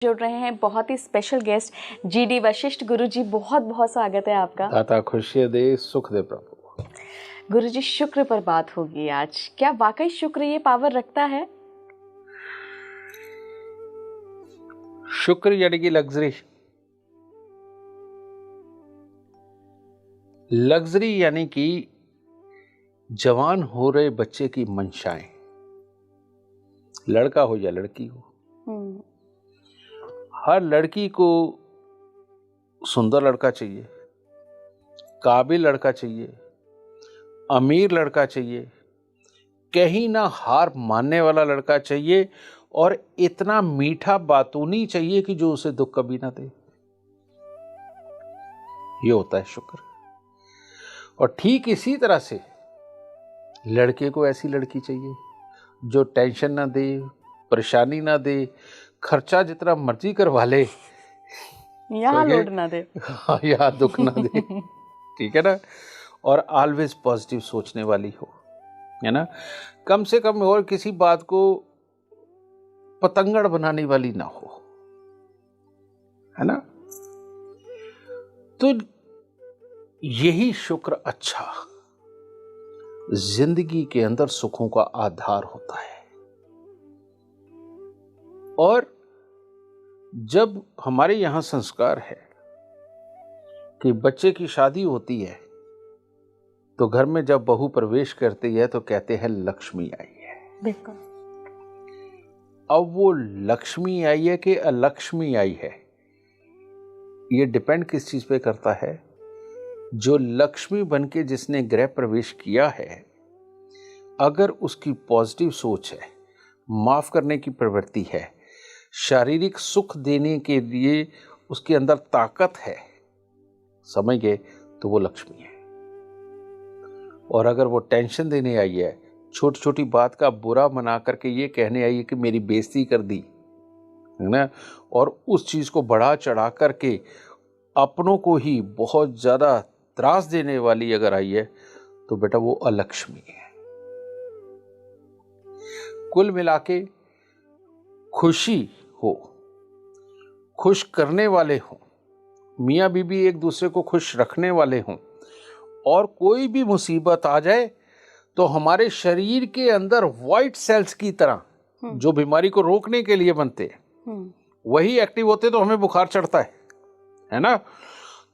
जुड़ रहे हैं बहुत ही स्पेशल गेस्ट जीडी वशिष्ठ गुरुजी। बहुत बहुत स्वागत है आपका। दाता खुशी दे सुख दे प्रभु। गुरुजी, शुक्र पर बात होगी आज। क्या वाकई शुक्र ये पावर रखता है? शुक्र यानी कि लग्जरी। लग्जरी यानी कि जवान हो रहे बच्चे की मंशाएं, लड़का हो या लड़की हो। हर लड़की को सुंदर लड़का चाहिए, काबिल लड़का चाहिए, अमीर लड़का चाहिए, कहीं ना हार मानने वाला लड़का चाहिए और इतना मीठा बातूनी चाहिए कि जो उसे दुख कभी ना दे। ये होता है शुक्र। और ठीक इसी तरह से लड़के को ऐसी लड़की चाहिए जो टेंशन ना दे, परेशानी ना दे, खर्चा जितना मर्जी करवा ले, यहाँ लोड ना दे, यहाँ दुख ना दे। ठीक है ना। और ऑलवेज पॉजिटिव सोचने वाली हो, है ना। कम से कम और किसी बात को पतंगड़ बनाने वाली ना हो, है ना। तो यही शुक्र अच्छा जिंदगी के अंदर सुखों का आधार होता है। और जब हमारे यहां संस्कार है कि बच्चे की शादी होती है तो घर में जब बहू प्रवेश करती है तो कहते हैं लक्ष्मी आई है। बिल्कुल। अब वो लक्ष्मी आई है कि अलक्ष्मी आई है, ये डिपेंड किस चीज पे करता है। जो लक्ष्मी बनके जिसने गृह प्रवेश किया है, अगर उसकी पॉजिटिव सोच है, माफ करने की प्रवृत्ति है, शारीरिक सुख देने के लिए उसके अंदर ताकत है, समझ गए, तो वो लक्ष्मी है। और अगर वो टेंशन देने आई है, छोटी छोटी बात का बुरा मना करके ये कहने आई है कि मेरी बेइज्जती कर दी, है ना, और उस चीज को बढ़ा चढ़ा करके अपनों को ही बहुत ज्यादा त्रास देने वाली अगर आई है, तो बेटा वो अलक्ष्मी है। कुल मिलाके खुशी हो, खुश करने वाले हों, मियाँ बीबी एक दूसरे को खुश रखने वाले हों, और कोई भी मुसीबत आ जाए तो हमारे शरीर के अंदर व्हाइट सेल्स की तरह जो बीमारी को रोकने के लिए बनते हैं वही एक्टिव होते, तो हमें बुखार चढ़ता है ना।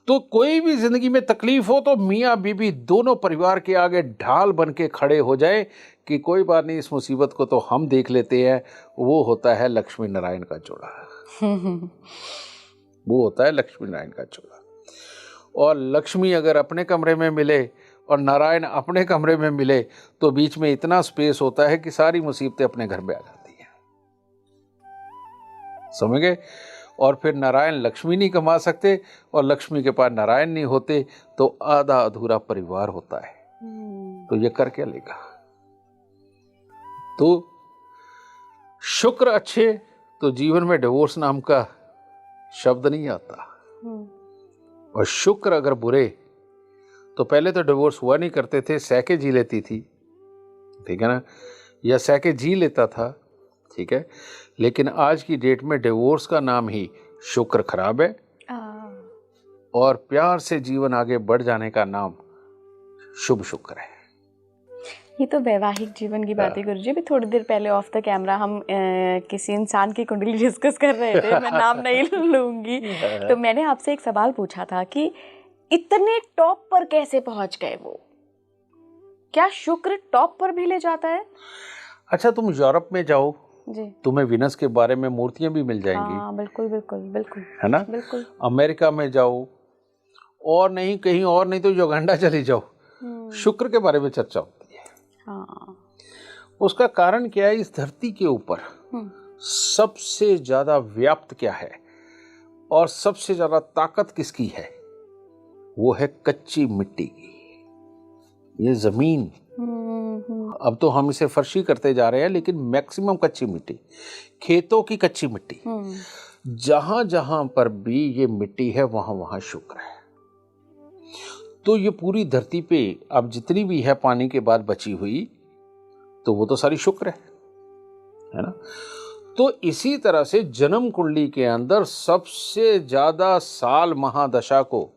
तो कोई भी जिंदगी में तकलीफ हो तो मियाँ बीबी दोनों परिवार के आगे ढाल बन के खड़े हो जाए कि कोई बात नहीं, इस मुसीबत को तो हम देख लेते हैं। वो होता है लक्ष्मी नारायण का जोड़ा। वो होता है लक्ष्मी नारायण का जोड़ा। और लक्ष्मी अगर अपने कमरे में मिले और नारायण अपने कमरे में मिले तो बीच में इतना स्पेस होता है कि सारी मुसीबतें अपने घर में आ जाती हैं, समझ गए। और फिर नारायण लक्ष्मी नहीं कमा सकते और लक्ष्मी के पास नारायण नहीं होते तो आधा अधूरा परिवार होता है। तो ये कर क्या लेगा। तो शुक्र अच्छे तो जीवन में डिवोर्स नाम का शब्द नहीं आता। और शुक्र अगर बुरे तो पहले तो डिवोर्स हुआ नहीं करते थे, सह जी लेती थी, ठीक है ना, या सह जी लेता था, ठीक है। लेकिन आज की डेट में डिवोर्स का नाम ही शुक्र खराब है और प्यार से जीवन आगे बढ़ जाने का नाम शुभ शुक्र है। ये तो वैवाहिक जीवन की बात है गुरुजी। अभी थोड़ी देर पहले ऑफ द कैमरा हम किसी इंसान की कुंडली डिस्कस कर रहे थे, मैं नाम नहीं लूंगी। तो मैंने आपसे एक सवाल पूछा था कि इतने टॉप पर कैसे पहुंच गए वो? क्या शुक्र टॉप पर भी ले जाता है? अच्छा, तुम यूरोप में जाओ जी, तुम्हें विनस के बारे में मूर्तियां भी मिल जाएंगी। हाँ, बिल्कुल बिल्कुल बिल्कुल, है ना, बिल्कुल। अमेरिका में जाओ और नहीं कहीं और नहीं तो युगांडा चली जाओ, शुक्र के बारे में चर्चा होती है। हाँ। उसका कारण क्या है? इस धरती के ऊपर सबसे ज्यादा व्याप्त क्या है और सबसे ज्यादा ताकत किसकी है? वो है कच्ची मिट्टी की। ये जमीन, अब तो हम इसे फर्शी करते जा रहे हैं, लेकिन मैक्सिमम कच्ची मिट्टी, खेतों की कच्ची मिट्टी, जहां जहां पर भी ये मिट्टी है वहां वहां शुक्र है। तो ये पूरी धरती पे अब जितनी भी है पानी के बाद बची हुई, तो वो तो सारी शुक्र है ना। तो इसी तरह से जन्म कुंडली के अंदर सबसे ज्यादा साल महादशा को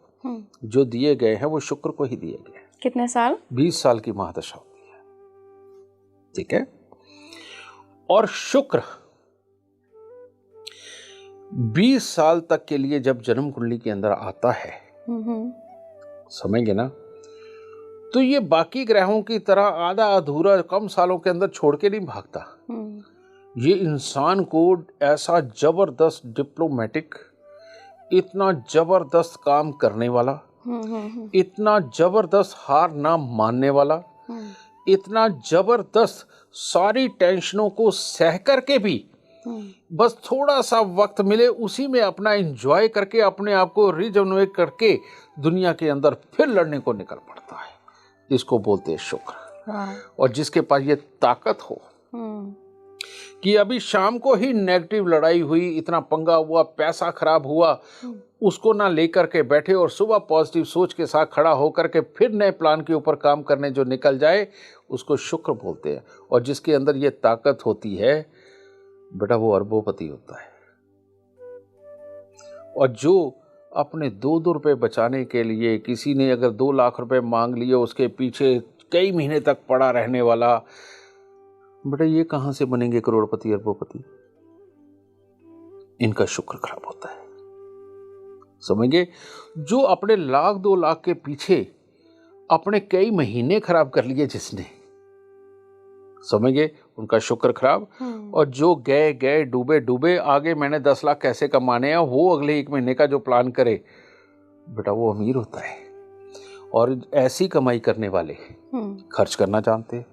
जो दिए गए हैं वो शुक्र को ही दिए गए हैं। कितने साल? 20 साल की महादशा होती है, ठीक है। और शुक्र 20 साल तक के लिए जब जन्म कुंडली के अंदर आता है, समझेंगे ना, तो ये बाकी ग्रहों की तरह आधा अधूरा कम सालों के अंदर छोड़ के नहीं भागता। ये इंसान को ऐसा जबरदस्त डिप्लोमेटिक, इतना जबरदस्त काम करने वाला, इतना जबरदस्त हार ना मानने वाला, इतना जबरदस्त सारी टेंशनों को सह करके भी बस थोड़ा सा वक्त मिले उसी में अपना एंजॉय करके अपने आप को रिजनरेट करके दुनिया के अंदर फिर लड़ने को निकल पड़ता है। इसको बोलते हैं शुक्र। और जिसके पास ये ताकत हो कि अभी शाम को ही नेगेटिव लड़ाई हुई, इतना पंगा हुआ, पैसा खराब हुआ, उसको ना लेकर के बैठे और सुबह पॉजिटिव सोच के साथ खड़ा होकर के फिर नए प्लान के ऊपर काम करने जो निकल जाए, उसको शुक्र बोलते हैं। और जिसके अंदर ये ताकत होती है बेटा, वो अरबोपति होता है। और जो अपने 2-2 रुपए बचाने के लिए किसी ने अगर 2 लाख रुपए मांग लिए, उसके पीछे कई महीने तक पड़ा रहने वाला, बेटा ये कहां से बनेंगे करोड़पति अरबोपति? इनका शुक्र खराब होता है, समझेंगे। जो अपने 1 लाख 2 लाख के पीछे अपने कई महीने खराब कर लिए जिसने, समझेंगे, उनका शुक्र खराब। और जो गए गए डूबे डूबे, आगे मैंने 10 लाख कैसे कमाने हैं, वो अगले 1 महीने का जो प्लान करे, बेटा वो अमीर होता है। और ऐसी कमाई करने वाले खर्च करना जानते हैं,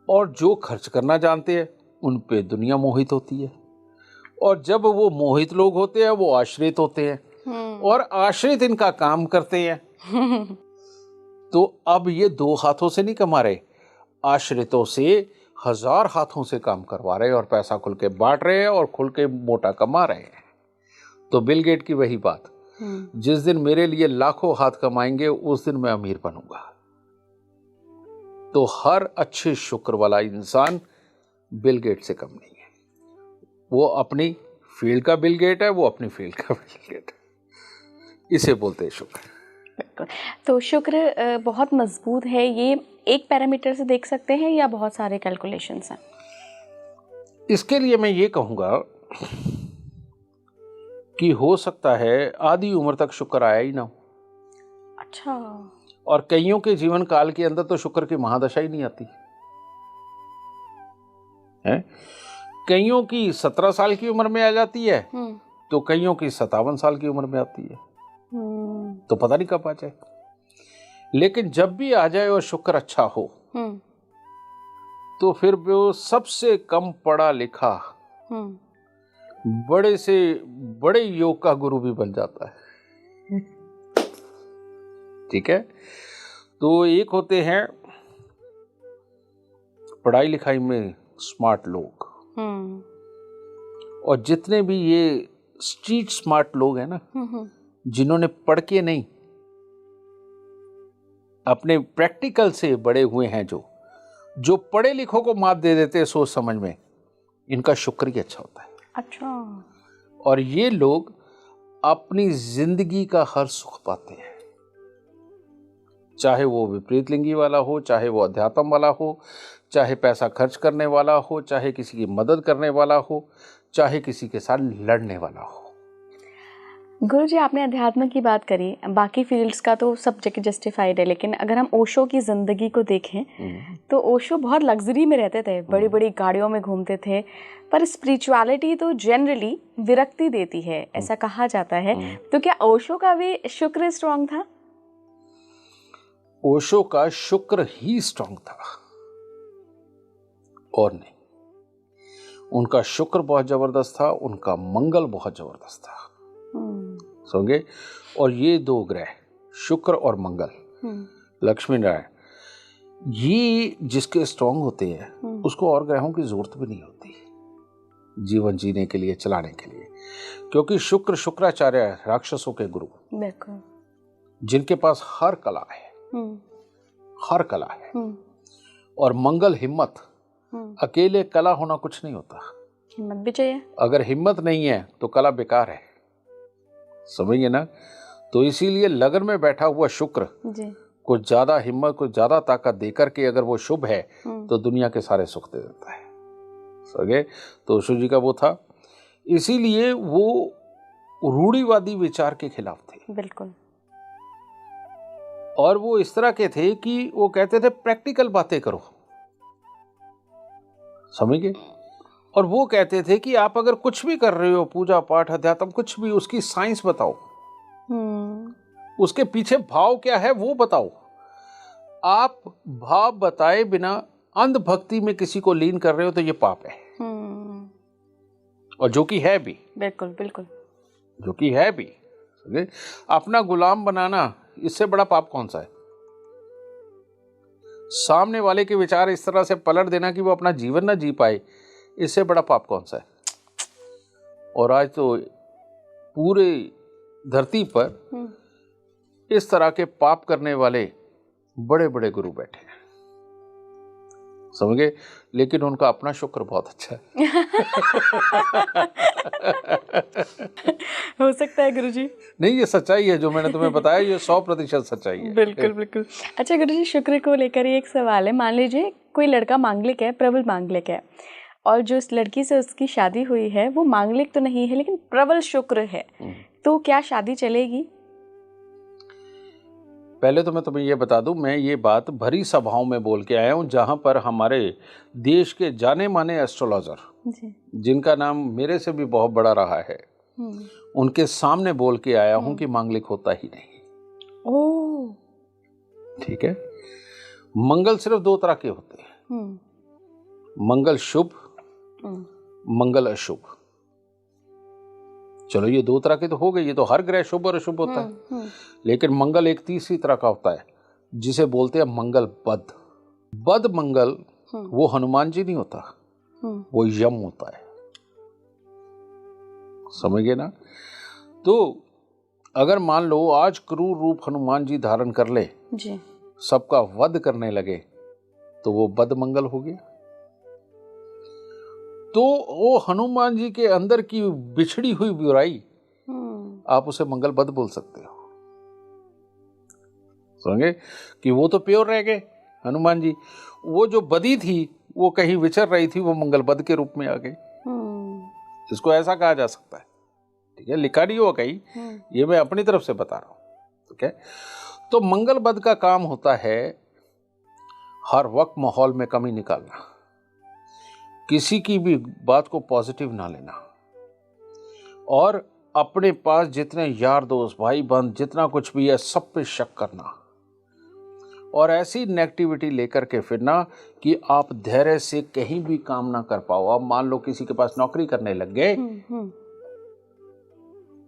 और जो खर्च करना जानते हैं उन पे दुनिया मोहित होती है। और जब वो मोहित लोग होते हैं वो आश्रित होते हैं, और आश्रित इनका काम करते हैं। तो अब ये 2 हाथों से नहीं कमा रहे, आश्रितों से 1000 हाथों से काम करवा रहे हैं, और पैसा खुल के बांट रहे हैं और खुल के मोटा कमा रहे हैं। तो बिल गेट की वही बात, जिस दिन मेरे लिए लाखों हाथ कमाएंगे उस दिन मैं अमीर बनूंगा। तो हर अच्छे शुक्र वाला इंसान बिल गेट से कम नहीं है। वो अपनी फील्ड का बिल गेट है, वो अपनी फील्ड का बिल गेट है। इसे बोलते हैं शुक्र। तो शुक्र बहुत मजबूत है, ये एक पैरामीटर से देख सकते हैं या बहुत सारे कैलकुलेशंस हैं? इसके लिए मैं ये कहूंगा कि हो सकता है आधी उम्र तक शुक्र आया ही ना हो। अच्छा। और कईयों के जीवन काल के अंदर तो शुक्र की महादशा ही नहीं आती है। कईयों की 17 साल की उम्र में आ जाती है, तो कईयों की 57 साल की उम्र में आती है, तो पता नहीं कब आ जाए। लेकिन जब भी आ जाए और शुक्र अच्छा हो, तो फिर वो सबसे कम पढ़ा लिखा बड़े से बड़े योग का गुरु भी बन जाता है। ठीक है। तो एक होते हैं पढ़ाई लिखाई में स्मार्ट लोग, और जितने भी ये स्ट्रीट स्मार्ट लोग हैं ना, जिन्होंने पढ़ के नहीं अपने प्रैक्टिकल से बड़े हुए हैं, जो पढ़े लिखों को मात दे देते हैं सोच समझ में, इनका शुक्र ही अच्छा होता है। अच्छा। और ये लोग अपनी जिंदगी का हर सुख पाते हैं, चाहे वो विपरीत लिंगी वाला हो, चाहे वो अध्यात्म वाला हो, चाहे पैसा खर्च करने वाला हो, चाहे किसी की मदद करने वाला हो, चाहे किसी के साथ लड़ने वाला हो। गुरुजी, आपने अध्यात्म की बात करी, बाकी फील्ड्स का तो सब जगह जस्टिफाइड है, लेकिन अगर हम ओशो की जिंदगी को देखें तो ओशो बहुत लग्जरी में रहते थे, बड़ी बड़ी गाड़ियों में घूमते थे, पर स्पिरिचुअलिटी तो जनरली विरक्ति देती है, ऐसा कहा जाता है। तो क्या ओशो का भी शुक्र स्ट्रांग था? ओशो का शुक्र ही स्ट्रांग था और नहीं। उनका शुक्र बहुत जबरदस्त था, उनका मंगल बहुत जबरदस्त था, समझे। और ये 2 ग्रह शुक्र और मंगल, लक्ष्मी नारायण, ये जिसके स्ट्रांग होते हैं उसको और ग्रहों की जरूरत भी नहीं होती जीवन जीने के लिए, चलाने के लिए, क्योंकि शुक्र शुक्राचार्य राक्षसों के गुरु, जिनके पास हर कला है, हर कला है। और मंगल हिम्मत, अकेले कला होना कुछ नहीं होता, हिम्मत भी चाहिए। अगर हिम्मत नहीं है तो कला बेकार है, समझिए ना। तो इसीलिए लगन में बैठा हुआ शुक्र जी। कुछ ज्यादा हिम्मत, कुछ ज्यादा ताकत देकर के अगर वो शुभ है तो दुनिया के सारे सुख दे देता है, समझे। तो शिव जी का वो था, इसीलिए वो रूढ़िवादी विचार के खिलाफ थे। बिल्कुल। और वो इस तरह के थे कि वो कहते थे प्रैक्टिकल बातें करो, समझ गए। और वो कहते थे कि आप अगर कुछ भी कर रहे हो, पूजा पाठ अध्यात्म कुछ भी, उसकी साइंस बताओ, उसके पीछे भाव क्या है वो बताओ। आप भाव बताए बिना अंधभक्ति में किसी को लीन कर रहे हो तो ये पाप है। और जो कि है भी, बिल्कुल बिल्कुल, जो कि है भी। समझे? अपना गुलाम बनाना, इससे बड़ा पाप कौन सा है। सामने वाले के विचार इस तरह से पलट देना कि वो अपना जीवन ना जी पाए, इससे बड़ा पाप कौन सा है। और आज तो पूरे धरती पर इस तरह के पाप करने वाले बड़े बड़े गुरु बैठे हैं, समझ गए। लेकिन उनका अपना शुक्र बहुत अच्छा है। हो सकता है गुरुजी। नहीं, ये सच्चाई है, जो मैंने तुम्हें बताया ये 100% सच्चाई है। बिल्कुल बिल्कुल। अच्छा गुरुजी, शुक्र को लेकर एक सवाल है। मान लीजिए कोई लड़का मांगलिक है, प्रबल मांगलिक है, और जो इस लड़की से उसकी शादी हुई है वो मांगलिक तो नहीं है लेकिन प्रबल शुक्र है, तो क्या शादी चलेगी? पहले तो मैं तुम्हें ये बता दूं, मैं ये बात भरी सभाओं में बोल के आया हूं, जहां पर हमारे देश के जाने माने एस्ट्रोलॉजर, जिनका नाम मेरे से भी बहुत बड़ा रहा है, उनके सामने बोल के आया हूं कि मांगलिक होता ही नहीं। ओह, ठीक है। मंगल सिर्फ दो तरह के होते हैं, मंगल शुभ, मंगल अशुभ। चलो ये दो तरह के तो हो गए, ये तो हर ग्रह शुभ और अशुभ होता है। लेकिन मंगल एक तीसरी तरह का होता है जिसे बोलते हैं मंगल बद। बद मंगल वो हनुमान जी नहीं होता, वो यम होता है, समझ गए ना। तो अगर मान लो आज क्रूर रूप हनुमान जी धारण कर ले जी, सबका वध करने लगे, तो वो बद मंगल हो गया। तो वो हनुमान जी के अंदर की बिछड़ी हुई बुराई, आप उसे मंगल बद बोल सकते हो, समझे। कि वो तो प्योर रह गए हनुमान जी, वो जो बदी थी वो कहीं विचर रही थी, वो मंगल बद के रूप में आ गई। इसको ऐसा कहा जा सकता है, ठीक है। लिखा नहीं हुआ कहीं, ये मैं अपनी तरफ से बता रहा हूं, ठीक है। तो मंगल बद का काम होता है हर वक्त माहौल में कमी निकालना, किसी की भी बात को पॉजिटिव ना लेना, और अपने पास जितने यार दोस्त भाई बंद जितना कुछ भी है सब पे शक करना, और ऐसी नेगेटिविटी लेकर के फिरना कि आप धैर्य से कहीं भी काम ना कर पाओ। अब मान लो किसी के पास नौकरी करने लग गए,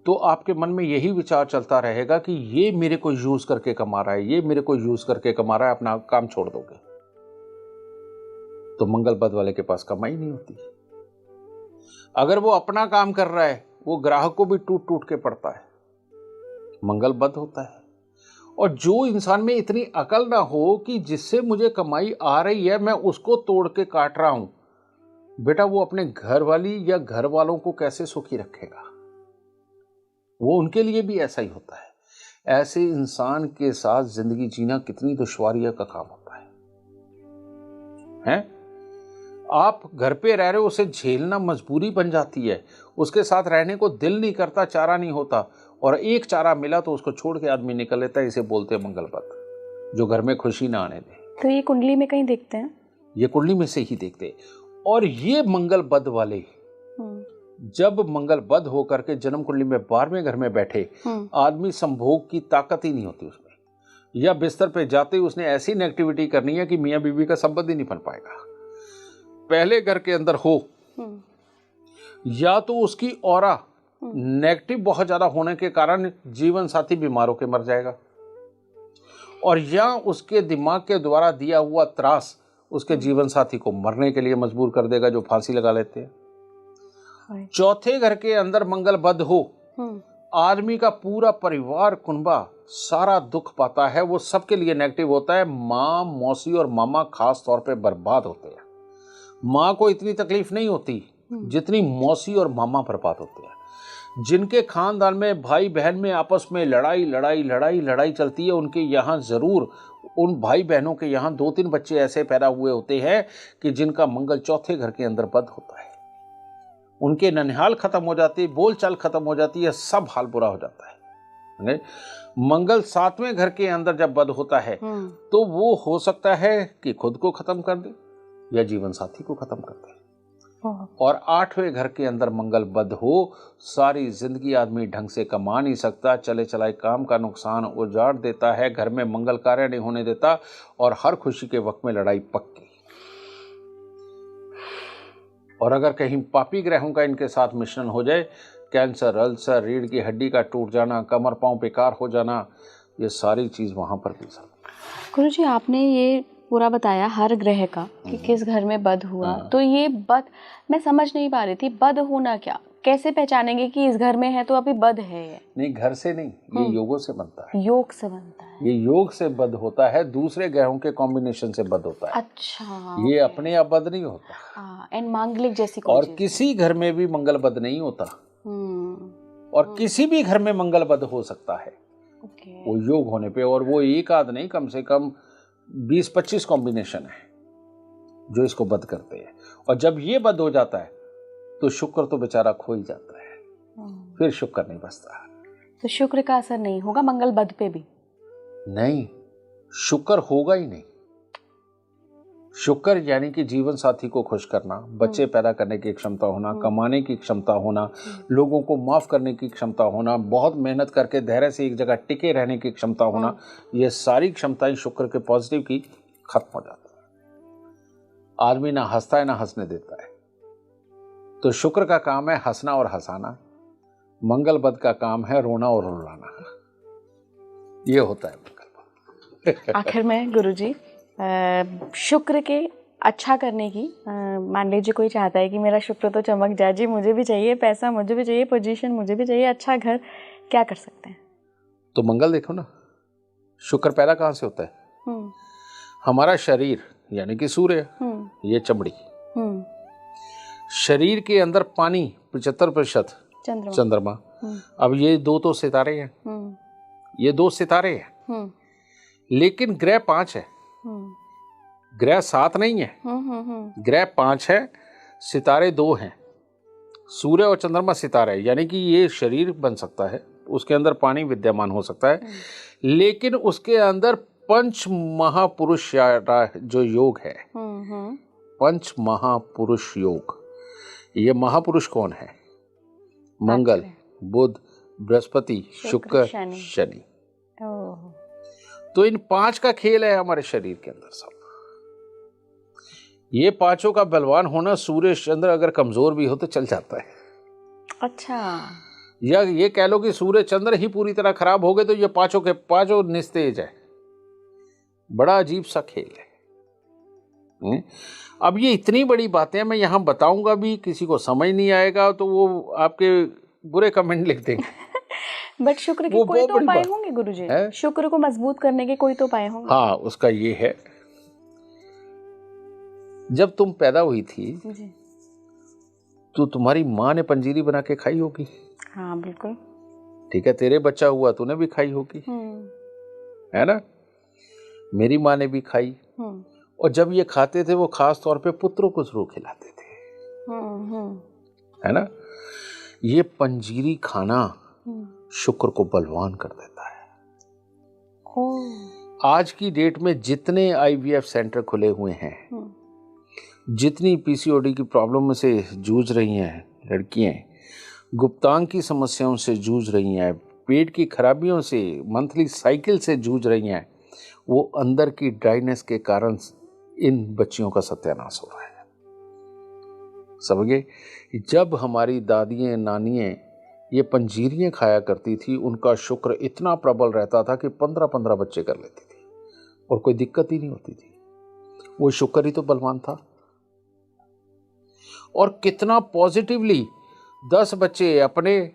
तो आपके मन में यही विचार चलता रहेगा कि ये मेरे को यूज करके कमा रहा है, ये मेरे को यूज करके कमा रहा है, अपना काम छोड़ दोगे तो मंगल बद वाले के पास कमाई नहीं होती। अगर वो अपना काम कर रहा है, वो ग्राहक को भी टूट टूट के पड़ता है, मंगल बद होता है। और जो इंसान में इतनी अकल ना हो कि जिससे मुझे कमाई आ रही है मैं उसको तोड़ के काट रहा हूं, बेटा वो अपने घर वाली या घर वालों को कैसे सुखी रखेगा। वो उनके लिए भी ऐसा ही होता है। ऐसे इंसान के साथ जिंदगी जीना कितनी दुश्वारियों का काम होता है? आप घर पे रह रहे हो, उसे झेलना मजबूरी बन जाती है, उसके साथ रहने को दिल नहीं करता, चारा नहीं होता, और एक चारा मिला तो उसको छोड़ के आदमी निकल लेता है। इसे बोलते हैं मंगल बद, जो घर में खुशी ना आने दे। तो ये कुंडली में कहीं देखते हैं? ये कुंडली में से ही देखते हैं। और ये मंगल बद वाले जब मंगल बद होकर के जन्म कुंडली में 12वें घर में बैठे, आदमी संभोग की ताकत ही नहीं होती उसमें, या बिस्तर पे जाते ही उसने ऐसी नेगेटिविटी करनी है कि मियां बीवी का संबंध ही नहीं बन पाएगा। पहले घर के अंदर हो, या तो उसकी ऑरा नेगेटिव बहुत ज्यादा होने के कारण जीवन साथी बीमार होकर मर जाएगा, और या उसके दिमाग के द्वारा दिया हुआ त्रास उसके जीवन साथी को मरने के लिए मजबूर कर देगा, जो फांसी लगा लेते हैं। चौथे घर के अंदर मंगल बद हो, आदमी का पूरा परिवार कुनबा सारा दुख पाता है, वो सबके लिए नेगेटिव होता है। माँ, मौसी और मामा खास तौर पे बर्बाद होते हैं। माँ को इतनी तकलीफ नहीं होती जितनी मौसी और मामा बर्बाद होते हैं। जिनके खानदान में भाई बहन में आपस में लड़ाई चलती है, उनके यहाँ जरूर उन भाई बहनों के यहाँ 2-3 बच्चे ऐसे पैदा हुए होते हैं कि जिनका मंगल चौथे घर के अंदर बद होता है। उनके ननिहाल खत्म हो जाती है, बोलचाल खत्म हो जाती है, सब हाल बुरा हो जाता है। मंगल 7वें घर के अंदर जब बद होता है तो वो हो सकता है कि खुद को खत्म कर दे या जीवन साथी को खत्म कर दे। और 8वें घर के अंदर मंगल बद हो, सारी जिंदगी आदमी ढंग से कमा नहीं सकता, चले चलाए काम का नुकसान उजाड़ देता है, घर में मंगल कार्य नहीं होने देता, और हर खुशी के वक्त में लड़ाई पक्की। और अगर कहीं पापी ग्रहों का इनके साथ मिश्रण हो जाए, कैंसर, अल्सर, रीढ़ की हड्डी का टूट जाना, कमर पांव बेकार हो जाना, ये सारी चीज वहां पर भी सब। गुरुजी, आपने ये पूरा बताया हर ग्रह का कि किस घर में बद हुआ, तो ये बद मैं समझ नहीं पा रही थी, बद होना क्या, कैसे पहचानेंगे कि इस घर में है तो अभी बद है ये? नहीं, घर से नहीं, ये योगों से बनता है। योग से बनता है? ये योग से बद होता है, दूसरे ग्रहों के कॉम्बिनेशन से बद होता है। अच्छा, ये अपने आप बद नहीं होता। एंड मांगलिक जैसी और किसी घर में भी मंगल बद नहीं होता, और किसी भी घर में मंगल बद हो सकता है वो योग होने पे। और वो एक आध नहीं, कम से कम 20-25 कॉम्बिनेशन है जो इसको बद करते हैं। और जब ये बद हो जाता है तो शुक्र तो बेचारा खो ही जाता है, फिर शुक्र नहीं बचता। तो शुक्र का असर नहीं होगा मंगल बद पे भी? नहीं, शुक्र होगा ही नहीं। शुक्र यानी कि जीवन साथी को खुश करना, बच्चे पैदा करने की क्षमता होना, कमाने की क्षमता होना, लोगों को माफ करने की क्षमता होना, बहुत मेहनत करके धैर्य से एक जगह टिके रहने की क्षमता होना, ये सारी क्षमताएं शुक्र के पॉजिटिव की खत्म हो जाती है। आदमी ना हंसता है ना हंसने देता है। तो शुक्र का काम है हंसना और हंसाना, मंगल बद का काम है रोना और रुलाना। ये होता है मंगल बद। आखिर में गुरुजी, शुक्र के अच्छा करने की, मान लीजिए कोई चाहता है कि मेरा शुक्र तो चमक जाए जी, मुझे भी चाहिए पैसा, मुझे भी चाहिए पोजीशन, मुझे भी चाहिए अच्छा घर, क्या कर सकते हैं? तो मंगल देखो ना, शुक्र पैदा कहाँ से होता है? हमारा शरीर यानी कि सूर्य, ये चमड़ी, शरीर के अंदर पानी 75% चंद्रमा। अब ये 2 तो सितारे हैं, ये 2 सितारे हैं, लेकिन ग्रह 5 है, ग्रह 7 नहीं है, ग्रह 5 है, सितारे 2 हैं। सूर्य और चंद्रमा सितारे, यानी कि ये शरीर बन सकता है, उसके अंदर पानी विद्यमान हो सकता है, लेकिन उसके अंदर पंच महापुरुष जो योग है, पंच महापुरुष योग, ये महापुरुष कौन है? मंगल, बुध, बृहस्पति, शुक्र, शनि। तो इन 5 का खेल है हमारे शरीर के अंदर सब। ये 5 का बलवान होना, सूर्य चंद्र अगर कमजोर भी हो तो चल जाता है। अच्छा, या ये कह लो कि सूर्य चंद्र ही पूरी तरह खराब हो गए तो ये 5 के 5 निस्तेज है। बड़ा अजीब सा खेल है। अब ये इतनी बड़ी बातें मैं यहां बताऊंगा भी, किसी को समझ नहीं आएगा तो वो आपके बुरे कमेंट लिख देंगे। बट शुक्र के कोई तो उपाय होंगे गुरुजी, शुक्र को मजबूत करने के कोई तो उपाय होंगे? हाँ, उसका ये है, जब तुम पैदा हुई थी जी, तो तुम्हारी माँ ने पंजीरी बना के खाई होगी। हाँ बिल्कुल। ठीक है, तेरे बच्चा हुआ तूने भी खाई होगी, है ना? मेरी माँ ने भी खाई। और जब ये खाते थे वो खास तौर पे पुत्रों को जरूर खिलाते थे, है ना? ये पंजीरी खाना शुक्र को बलवान कर देता है। आज की डेट में जितने IVF सेंटर खुले हुए हैं, जितनी PCOD की प्रॉब्लम से जूझ रही हैं लड़कियां, गुप्तांग की समस्याओं से जूझ रही हैं, पेट की खराबियों से, मंथली साइकिल से जूझ रही हैं, वो अंदर की ड्राइनेस के कारण इन बच्चियों का सत्यानाश हो रहा है। समझे? जब हमारी दादियाँ नानियाँ ये पंजीरियाँ खाया करती थी, उनका शुक्र इतना प्रबल रहता था कि 15-15 बच्चे कर लेती थी और कोई दिक्कत ही नहीं होती थी। वो शुक्र ही तो बलवान था। और कितना पॉजिटिवली 10 बच्चे अपने,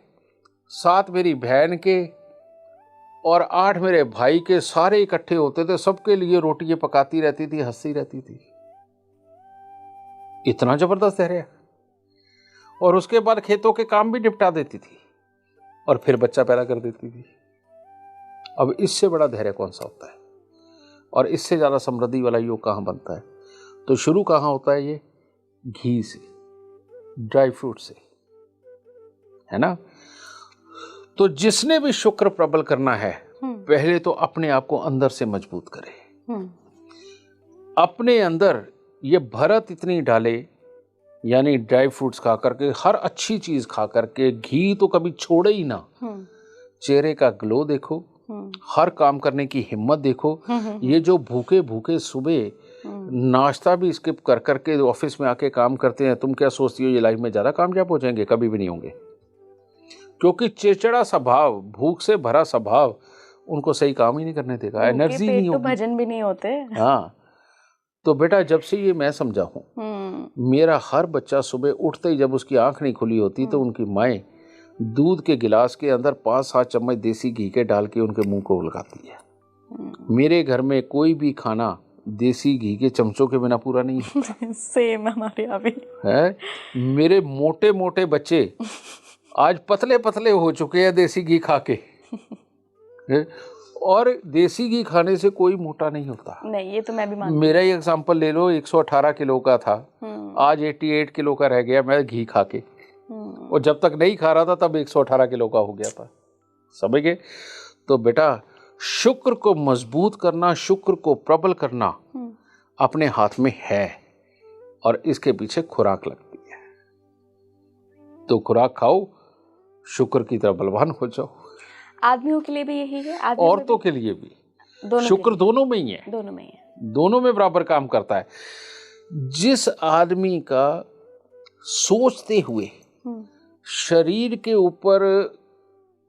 7 मेरी बहन के और 8 मेरे भाई के, सारे इकट्ठे होते थे, सबके लिए रोटियां पकाती रहती थी, हंसती रहती थी। इतना जबरदस्त धैर्य। और उसके बाद खेतों के काम भी निपटा देती थी और फिर बच्चा पैदा कर देती थी। अब इससे बड़ा धैर्य कौन सा होता है और इससे ज़्यादा समृद्धि वाला योग कहाँ बनता है? तो शुरू कहाँ होता है? ये घी से, ड्राई फ्रूट से, है ना। तो जिसने भी शुक्र प्रबल करना है पहले तो अपने आप को अंदर से मजबूत करे, अपने अंदर ये भरत इतनी डाले, यानी ड्राई फ्रूट्स खा करके, हर अच्छी चीज खा करके, घी तो कभी छोड़े ही ना, चेहरे का ग्लो देखो, हर काम करने की हिम्मत देखो। ये जो भूखे भूखे सुबह नाश्ता भी स्किप कर करके ऑफिस में आके काम करते हैं, तुम क्या सोचती हो ये लाइफ में ज्यादा कामयाब हो जाएंगे? कभी भी नहीं होंगे, क्योंकि चिड़चिड़ा स्वभाव, भूख से भरा स्वभाव उनको सही काम ही नहीं करने देगा, एनर्जी नहीं होगी, तो भजन भी नहीं होते। हाँ, तो बेटा जब से ये मैं समझा हूँ, मेरा हर बच्चा सुबह उठते ही जब उसकी आंख नहीं खुली होती तो उनकी माएँ दूध के गिलास के अंदर 5-7 चम्मच देसी घी के डाल के उनके मुंह को उलगाती है। मेरे घर में कोई भी खाना देसी घी के चमचों के बिना पूरा नहीं है। सेम हमारे यहाँ भी है। मेरे मोटे मोटे बच्चे आज पतले पतले हो चुके हैं देसी घी खा के। और देसी घी खाने से कोई मोटा नहीं होता। नहीं, ये तो मैं भी मानती हूँ। मेरा ही एग्जांपल ले लो, 118 किलो का था, आज 88 किलो का रह गया मैं घी खा के। और जब तक नहीं खा रहा था तब 118 किलो का हो गया था, समझ गए। तो बेटा शुक्र को मजबूत करना, शुक्र को प्रबल करना अपने हाथ में है और इसके पीछे खुराक लगती है। तो खुराक खाओ, शुक्र की तरह बलवान हो जाओ। आदमियों के लिए भी यही है, औरतों के लिए भी शुक्र दोनों में ही है, दोनों में ही है, दोनों में बराबर काम करता है। जिस आदमी का सोचते हुए शरीर के ऊपर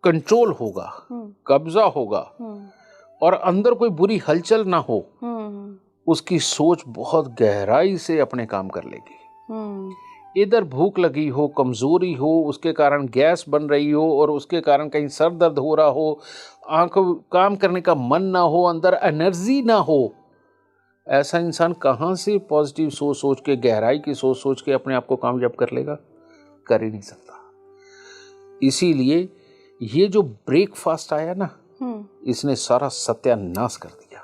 कंट्रोल होगा, कब्जा होगा और अंदर कोई बुरी हलचल ना हो, उसकी सोच बहुत गहराई से अपने काम कर लेगी। इधर भूख लगी हो, कमजोरी हो, उसके कारण गैस बन रही हो और उसके कारण कहीं सर दर्द हो रहा हो, आंख काम करने का मन ना हो, अंदर एनर्जी ना हो, ऐसा इंसान कहाँ से पॉजिटिव सोच सोच के, गहराई की सोच सोच के अपने आप को कामयाब कर लेगा? कर ही नहीं सकता। इसीलिए ये जो ब्रेकफास्ट आया ना, इसने सारा सत्यानाश कर दिया।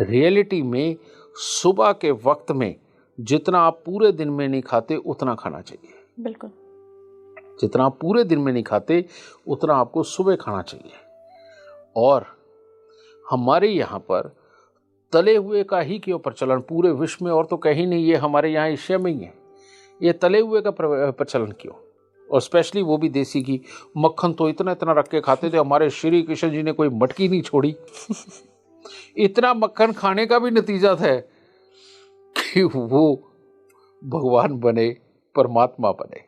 रियलिटी में सुबह के वक्त में जितना आप पूरे दिन में नहीं खाते उतना खाना चाहिए। बिल्कुल। जितना आप पूरे दिन में नहीं खाते उतना आपको सुबह खाना चाहिए। और हमारे यहाँ पर तले हुए का ही क्यों प्रचलन पूरे विश्व में, और तो कहीं नहीं, ये हमारे यहाँ एशिया में ही है, ये तले हुए का प्रचलन क्यों? और स्पेशली वो भी देसी घी। मक्खन तो इतना इतना रख के खाते थे, हमारे श्री कृष्ण जी ने कोई मटकी नहीं छोड़ी। इतना मक्खन खाने का भी नतीजा था कि वो भगवान बने, परमात्मा बने,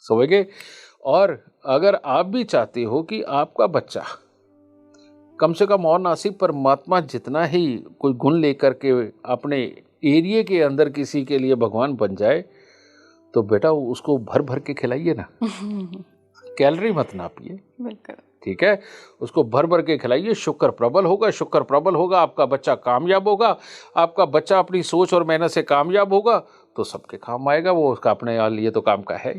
समझ गए। और अगर आप भी चाहते हो कि आपका बच्चा कम से कम और नासिक परमात्मा जितना ही कोई गुण लेकर के अपने एरिया के अंदर किसी के लिए भगवान बन जाए, तो बेटा उसको भर भर के खिलाइए ना। कैलोरी मत नापिए, ठीक है, उसको भर भर के खिलाइए। शुक्र प्रबल होगा, शुक्र प्रबल होगा, आपका बच्चा कामयाब होगा, आपका बच्चा अपनी सोच और मेहनत से कामयाब होगा तो सबके काम आएगा, वो उसका अपने लिए तो काम का है।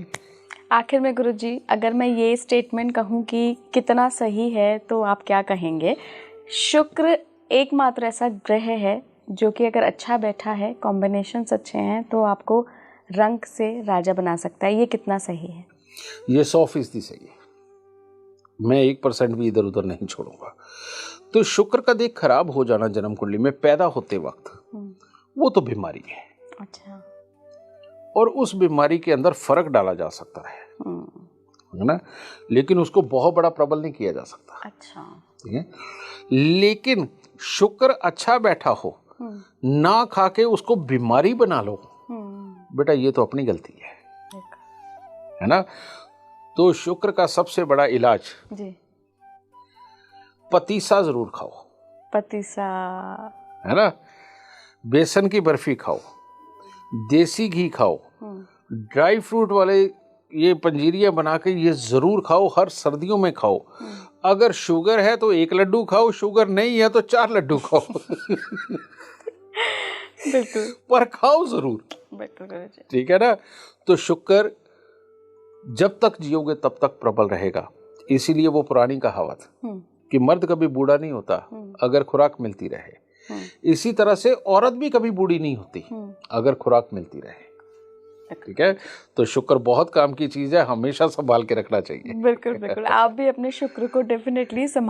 आखिर में गुरुजी, अगर मैं ये स्टेटमेंट कहूँ कि कितना सही है तो आप क्या कहेंगे? शुक्र एकमात्र ऐसा ग्रह है जो कि अगर अच्छा बैठा है, कॉम्बिनेशंस अच्छे हैं, तो आपको रंग से राजा बना सकता है। ये कितना सही है? ये 100% सही है। मैं 1% भी इधर उधर नहीं छोड़ूंगा। तो शुक्र का देख खराब हो जाना जन्म कुंडली में पैदा होते वक्त, वो तो बीमारी है। अच्छा। और उस बीमारी के अंदर फर्क डाला जा सकता है ना, लेकिन उसको बहुत बड़ा प्रबल नहीं किया जा सकता। अच्छा। ठीक है, लेकिन शुक्र अच्छा बैठा हो, ना खा के उसको बीमारी बना लो, बेटा ये तो अपनी गलती है ना। तो शुक्र का सबसे बड़ा इलाज जी, पतीसा जरूर खाओ। पतीसा, है ना, बेसन की बर्फी खाओ, देसी घी खाओ, ड्राई फ्रूट वाले ये पंजीरियां बना के ये जरूर खाओ, हर सर्दियों में खाओ। अगर शुगर है तो 1 लड्डू खाओ, शुगर नहीं है तो 4 लड्डू खाओ। बिल्कुल पर खाओ जरूर, बिल्कुल गुरुजी। ठीक है ना। तो शुक्र जब तक जियोगे तब तक प्रबल रहेगा। इसीलिए वो पुरानी कहावत कि मर्द कभी बूढ़ा नहीं होता अगर खुराक मिलती रहे, इसी तरह से औरत भी कभी बूढ़ी नहीं होती अगर खुराक मिलती रहे, ठीक है। तो शुक्र बहुत काम की चीज है, हमेशा संभाल के रखना चाहिए। बिल्कुल बिल्कुल, आप भी अपने शुक्र को डेफिनेटली